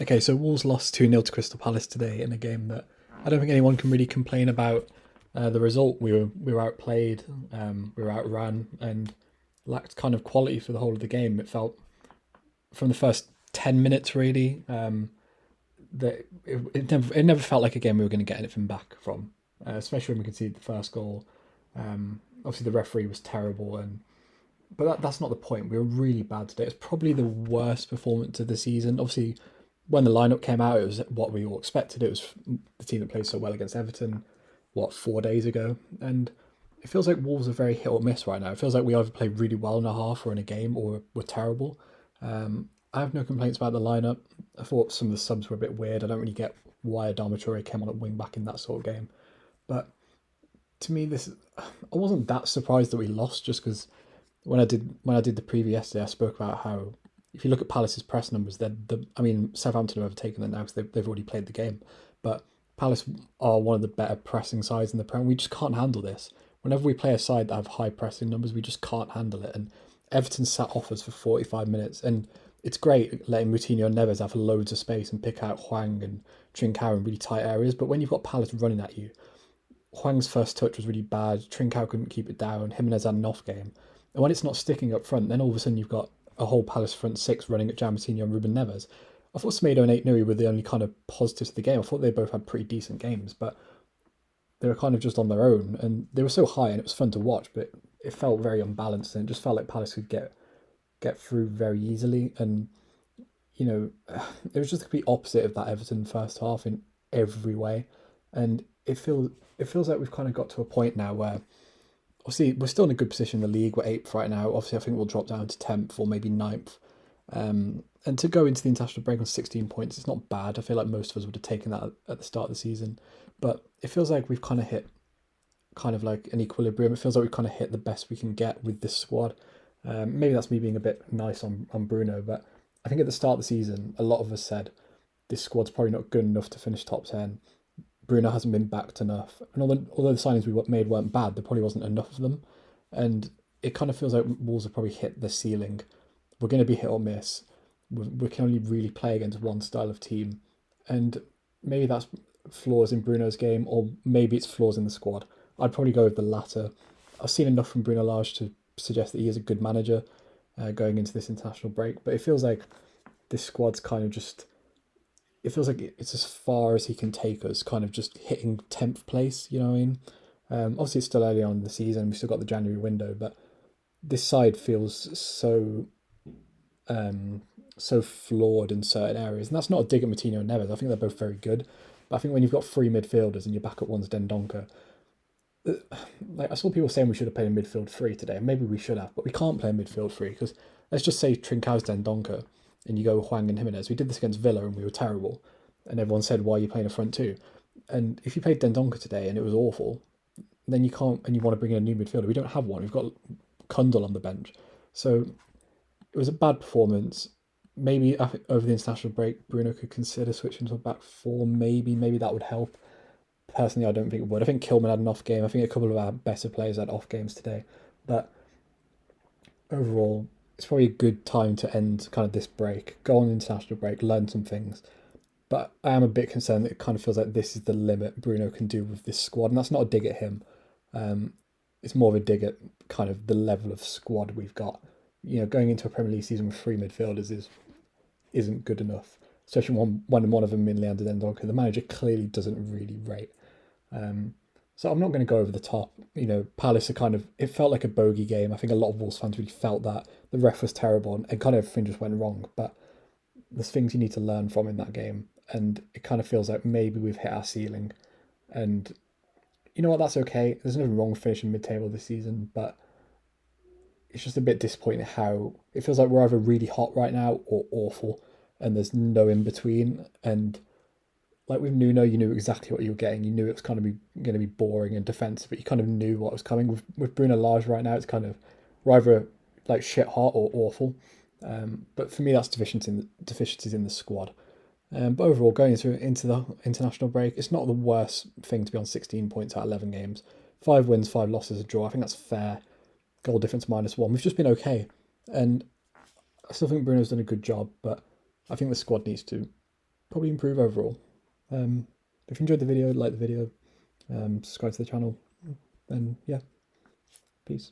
Okay, so Wolves lost 2-0 to Crystal Palace today in a game that I don't think anyone can really complain about the result. We were outplayed, we were outrun, and lacked kind of quality for the whole of the game. It felt from the first 10 minutes really that it never felt like a game we were going to get anything back from, especially when we conceded the first goal. Obviously, the referee was terrible, but that's not the point. We were really bad today. It's probably the worst performance of the season. Obviously, when the lineup came out, it was what we all expected. It was the team that played so well against Everton, 4 days ago, and it feels like Wolves are very hit or miss right now. It feels like we either play really well in a half or in a game, or we're terrible. I have no complaints about the lineup. I thought some of the subs were a bit weird. I don't really get why Adama Traore came on at wing back in that sort of game, but to me, this I wasn't that surprised that we lost just because when I did the preview yesterday, I spoke about how if you look at Palace's press numbers, I mean Southampton have overtaken them now because they've already played the game, but Palace are one of the better pressing sides in the Prem. We just can't handle this. Whenever we play a side that have high pressing numbers, we just can't handle it. And Everton sat off us for 45 minutes, and it's great letting Moutinho and Neves have loads of space and pick out Hwang and Trincao in really tight areas. But when you've got Palace running at you, Hwang's first touch was really bad. Trincao couldn't keep it down. Jimenez had an off game. And when it's not sticking up front, then all of a sudden you've got a whole Palace front six running at Jamartinho and Ruben Neves. I thought Semedo and Aït-Nouri were the only kind of positives of the game. I thought they both had pretty decent games, but they were kind of just on their own. And they were so high and it was fun to watch, but it felt very unbalanced and it just felt like Palace could get through very easily. And, it was just the complete opposite of that Everton first half in every way. And it feels like we've kind of got to a point now where obviously we're still in a good position in the league. We're eighth right now. Obviously, I think we'll drop down to 10th or maybe ninth. And to go into the international break on 16 points, it's not bad. I feel like most of us would have taken that at the start of the season. But it feels like we've kind of hit kind of like an equilibrium. It feels like we've kind of hit the best we can get with this squad. Maybe that's me being a bit nice on Bruno, but I think at the start of the season, a lot of us said this squad's probably not good enough to finish top 10. Bruno hasn't been backed enough. And although the signings we made weren't bad, there probably wasn't enough of them. And it kind of feels like Wolves have probably hit the ceiling. We're going to be hit or miss. We can only really play against one style of team. And maybe that's flaws in Bruno's game, or maybe it's flaws in the squad. I'd probably go with the latter. I've seen enough from Bruno Lage to suggest that he is a good manager going into this international break. But it feels like this squad's kind of just it feels like it's as far as he can take us, kind of just hitting 10th place, you know what I mean? Obviously, it's still early on in the season, we've still got the January window, but this side feels so flawed in certain areas. And that's not a dig at Moutinho and Neves, I think they're both very good. But I think when you've got three midfielders and your backup one's Dendonka, like I saw people saying we should have played a midfield three today, and maybe we should have, but we can't play a midfield three because let's just say Trincao's Dendonka and you go Hwang and Jimenez. We did this against Villa and we were terrible, and everyone said, "Why are you playing a front two?" And if you played Dendonka today and it was awful, then you can't, and you want to bring in a new midfielder. We don't have one. We've got Kundal on the bench, so it was a bad performance. Maybe over the international break, Bruno could consider switching to a back four. Maybe that would help. Personally, I don't think it would. I think Kilman had an off game. I think a couple of our better players had off games today. But overall, it's probably a good time to end kind of this break, go on international break, learn some things. But I am a bit concerned that it kind of feels like this is the limit Bruno can do with this squad. And that's not a dig at him. Um, it's more of a dig at kind of the level of squad we've got. Going into a Premier League season with three midfielders isn't good enough. Especially one of them in Leander Dendoncker. The manager clearly doesn't really rate. Um, so I'm not going to go over the top. Palace are kind of. It felt like a bogey game. I think a lot of Wolves fans really felt that the ref was terrible and kind of everything just went wrong. But there's things you need to learn from in that game, and it kind of feels like maybe we've hit our ceiling. And you know what? That's okay. There's nothing wrong with finishing mid-table this season, but it's just a bit disappointing how it feels like we're either really hot right now or awful, and there's no in between. And like with Nuno, you knew exactly what you were getting. You knew it was kind of going to be boring and defensive, but you kind of knew what was coming. With Bruno Lage right now, it's kind of we're either like shit hot or awful. But for me, that's deficiencies in the squad. But overall, going into the international break, it's not the worst thing to be on 16 points out of 11 games. 5 wins, 5 losses, a draw. I think that's fair. Goal difference -1. We've just been okay. And I still think Bruno's done a good job, but I think the squad needs to probably improve overall. If you enjoyed the video, like the video, subscribe to the channel, and yeah, peace.